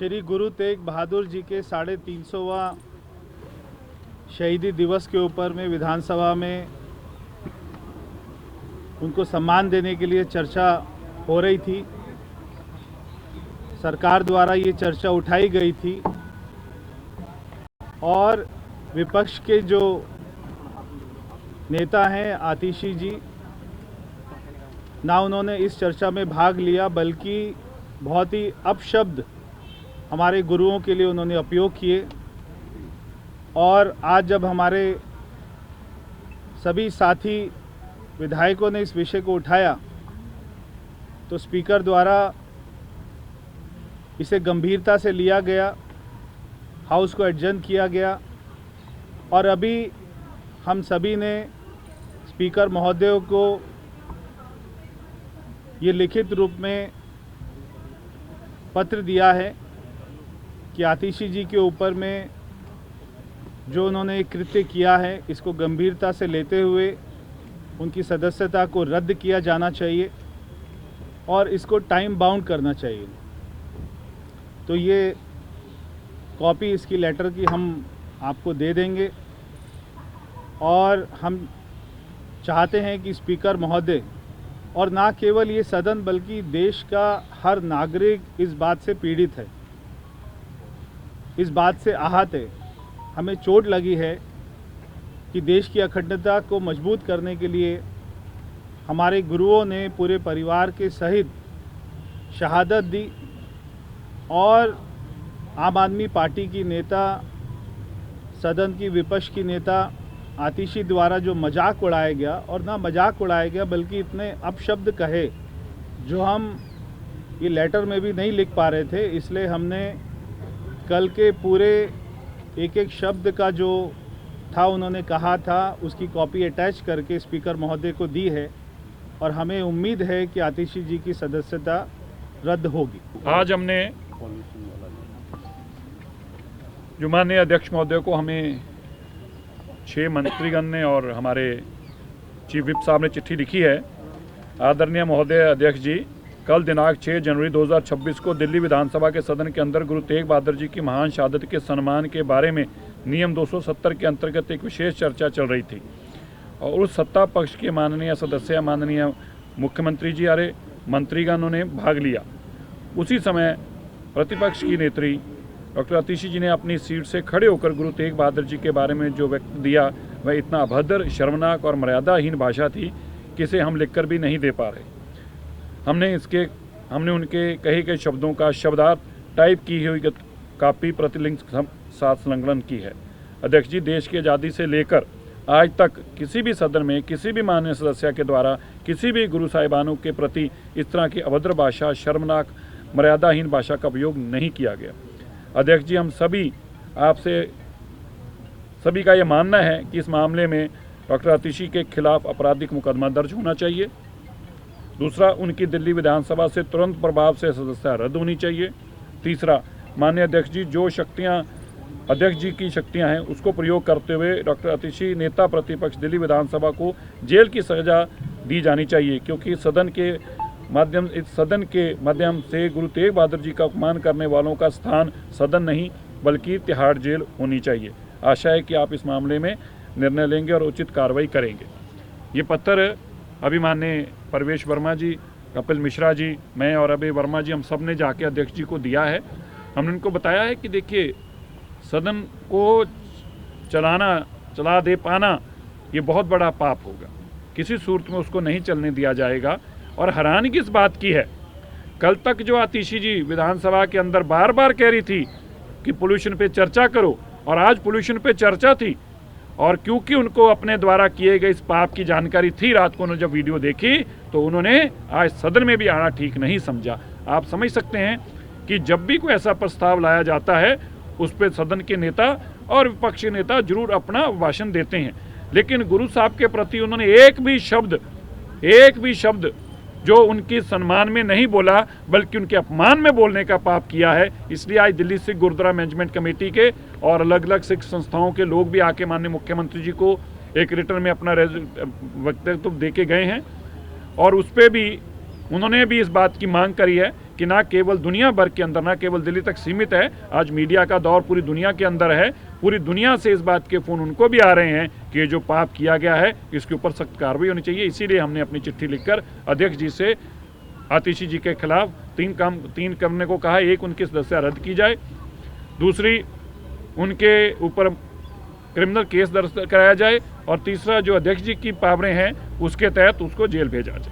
श्री गुरु तेग बहादुर जी के 350वां शहीदी दिवस के ऊपर में विधानसभा में उनको सम्मान देने के लिए चर्चा हो रही थी। सरकार द्वारा ये चर्चा उठाई गई थी और विपक्ष के जो नेता हैं आतिशी जी, ना उन्होंने इस चर्चा में भाग लिया बल्कि बहुत ही अपशब्द हमारे गुरुओं के लिए उन्होंने उपयोग किए। और आज जब हमारे सभी साथी विधायकों ने इस विषय को उठाया तो स्पीकर द्वारा इसे गंभीरता से लिया गया, हाउस को एडजर्न किया गया और अभी हम सभी ने स्पीकर महोदय को ये लिखित रूप में पत्र दिया है कि आतिशी जी के ऊपर में जो उन्होंने एक कृत्य किया है इसको गंभीरता से लेते हुए उनकी सदस्यता को रद्द किया जाना चाहिए और इसको टाइम बाउंड करना चाहिए। तो ये कॉपी इसकी लेटर की हम आपको दे देंगे और हम चाहते हैं कि स्पीकर महोदय और ना केवल ये सदन बल्कि देश का हर नागरिक इस बात से पीड़ित है, इस बात से आहत है, हमें चोट लगी है कि देश की अखंडता को मजबूत करने के लिए हमारे गुरुओं ने पूरे परिवार के सहित शहादत दी और आम आदमी पार्टी की नेता, सदन की विपक्ष की नेता आतिशी द्वारा जो मजाक उड़ाया गया, और ना मजाक उड़ाया गया बल्कि इतने अपशब्द कहे जो हम ये लेटर में भी नहीं लिख पा रहे थे। इसलिए हमने कल के पूरे एक एक शब्द का जो था उन्होंने कहा था उसकी कॉपी अटैच करके स्पीकर महोदय को दी है और हमें उम्मीद है कि आतिशी जी की सदस्यता रद्द होगी। आज हमने जो माननीय अध्यक्ष महोदय को हमें 6 मंत्रीगण ने और हमारे चीफ विप साहब ने चिट्ठी लिखी है। आदरणीय महोदय अध्यक्ष जी, कल दिनांक 6 जनवरी 2026 को दिल्ली विधानसभा के सदन के अंदर गुरु तेग बहादुर जी की महान शहादत के सम्मान के बारे में नियम 270 के अंतर्गत एक विशेष चर्चा चल रही थी और उस सत्ता पक्ष के माननीय सदस्य, माननीय मुख्यमंत्री जी और मंत्रीगणों ने भाग लिया। उसी समय प्रतिपक्ष की नेत्री डॉक्टर आतिशी जी ने अपनी सीट से खड़े होकर गुरु तेग बहादुर जी के बारे में जो वक्तव्य दिया वह इतना अभद्र, शर्मनाक और मर्यादाहीन भाषा थी कि इसे हम लिखकर भी नहीं दे पा रहे। हमने उनके कहे गए शब्दों का शब्दार्थ टाइप की हुई कापी प्रतिलिंग साथ संलग्न की है। अध्यक्ष जी, देश की आज़ादी से लेकर आज तक किसी भी सदन में किसी भी माननीय सदस्य के द्वारा किसी भी गुरु साहिबानों के प्रति इस तरह की अभद्र भाषा, शर्मनाक, मर्यादाहीन भाषा का उपयोग नहीं किया गया। अध्यक्ष जी, हम सभी का ये मानना है कि इस मामले में डॉक्टर आतिशी के खिलाफ आपराधिक मुकदमा दर्ज होना चाहिए। दूसरा, उनकी दिल्ली विधानसभा से तुरंत प्रभाव से सदस्यता रद्द होनी चाहिए। तीसरा, माननीय अध्यक्ष जी, जो शक्तियां अध्यक्ष जी की शक्तियां हैं उसको प्रयोग करते हुए डॉक्टर आतिशी नेता प्रतिपक्ष दिल्ली विधानसभा को जेल की सजा दी जानी चाहिए, क्योंकि इस सदन के माध्यम से गुरु तेग बहादुर जी का अपमान करने वालों का स्थान सदन नहीं बल्कि तिहाड़ जेल होनी चाहिए। आशा है कि आप इस मामले में निर्णय लेंगे और उचित कार्रवाई करेंगे। ये पत्र अभी माननीय परवेश वर्मा जी, कपिल मिश्रा जी, मैं और अभय वर्मा जी, हम सब ने जाके अध्यक्ष जी को दिया है। हमने उनको बताया है कि देखिए, सदन को चला दे पाना ये बहुत बड़ा पाप होगा, किसी सूरत में उसको नहीं चलने दिया जाएगा। और हैरानी किस बात की है, कल तक जो आतिशी जी विधानसभा के अंदर बार बार कह रही थी कि पोल्यूशन पे चर्चा करो, और आज पोल्यूशन पे चर्चा थी और क्योंकि उनको अपने द्वारा किए गए इस पाप की जानकारी थी, रात को उन्होंने जब वीडियो देखी तो उन्होंने आज सदन में भी आना ठीक नहीं समझा। आप समझ सकते हैं कि जब भी कोई ऐसा प्रस्ताव लाया जाता है उस पर सदन के नेता और विपक्षी नेता जरूर अपना भाषण देते हैं, लेकिन गुरु साहब के प्रति उन्होंने एक भी शब्द जो उनकी सम्मान में नहीं बोला बल्कि उनके अपमान में बोलने का पाप किया है। इसलिए आज दिल्ली सिख गुरुद्वारा मैनेजमेंट कमेटी के और अलग अलग सिख संस्थाओं के लोग भी आके माननीय मुख्यमंत्री जी को एक रिटर्न में अपना वक्तव्य दे के गए हैं और उस पर भी उन्होंने भी इस बात की मांग करी है कि ना केवल दुनिया भर के अंदर, ना केवल दिल्ली तक सीमित है, आज मीडिया का दौर पूरी दुनिया के अंदर है, पूरी दुनिया से इस बात के फ़ोन उनको भी आ रहे हैं कि ये जो पाप किया गया है इसके ऊपर सख्त कार्रवाई होनी चाहिए। इसीलिए हमने अपनी चिट्ठी लिखकर अध्यक्ष जी से आतिशी जी के खिलाफ तीन करने को कहा। एक, उनकी सदस्यता रद्द की जाए, दूसरी, उनके ऊपर क्रिमिनल केस दर्ज कराया जाए, और तीसरा, जो अध्यक्ष जी की पावरें हैं उसके तहत उसको जेल भेजा जाए।